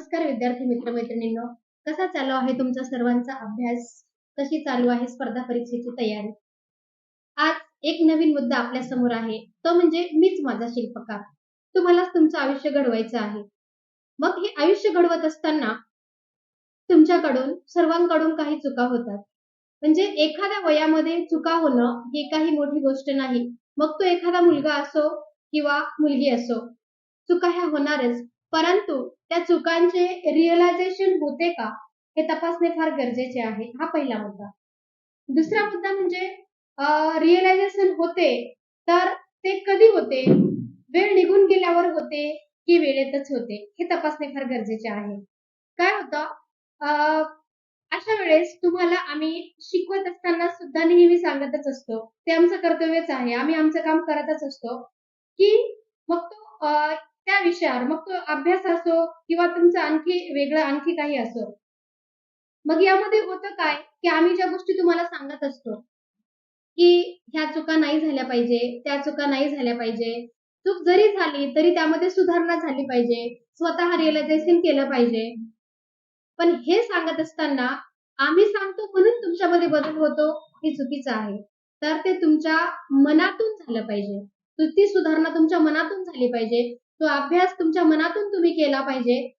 नमस्कार विद्यार्थी मित्र मैत्रिणींनो, कसा चालू आहे तुमचा सर्वांचा अभ्यास? कशी चालू आहे स्पर्धा परीक्षेची तयारी? आज एक नवीन मुद्दा आपल्या समोर आहे, तो म्हणजे मीच माझा शिल्पकार. तुम्हालाच तुमचं आयुष्य घडवायचं आहे. मग हे आयुष्य घडवत असताना तुमच्याकडून सर्वांकडून काही चुका होतात. म्हणजे एखाद्या वयामध्ये चुका होणं ही काही मोठी गोष्ट नाही. मग तो एखादा मुलगा असो किंवा मुलगी असो, चुका ह्या होणारच. परंतु त्या चुकांचे रिअलायझेशन होते का, हे तपासणे फार गरजेचे आहे. हा पहिला मुद्दा. दुसरा मुद्दा म्हणजे रिअलायझेशन होते, तर ते कधी होते? वेळ निघून गेल्यावर होते की वेळेतच होते? हे तपासणे फार गरजेचे आहे. काय होतं, अ, अशा वेळेस तुम्हाला आम्ही शिकवत असताना सुद्धा नेहमी सांगतच असतो. ते आमचं कर्तव्यच आहे. आम्ही आमचं काम करतच असतो, की मग तो त्या विषयावर मग तो अभ्यास असो किंवा तुमचं आणखी काही असो. मग यामध्ये होतं काय, की आम्ही ज्या गोष्टी तुम्हाला सांगत असतो, की ह्या चुका नाही झाल्या पाहिजे, त्या चुका नाही झाल्या पाहिजे. चूक जरी झाली तरी त्यामध्ये सुधारणा झाली पाहिजे. स्वतः रिअलायझेशन केलं पाहिजे. पण हे सांगत असताना आम्ही सांगतो म्हणून तुमच्यामध्ये बदल होतो, हे चुकीचं आहे. तर ते तुमच्या मनातून झालं पाहिजे. ती सुधारणा तुमच्या मनातून झाली पाहिजे. तो अभ्यास तुमच्या मनातून तुम्ही केला पाहिजे.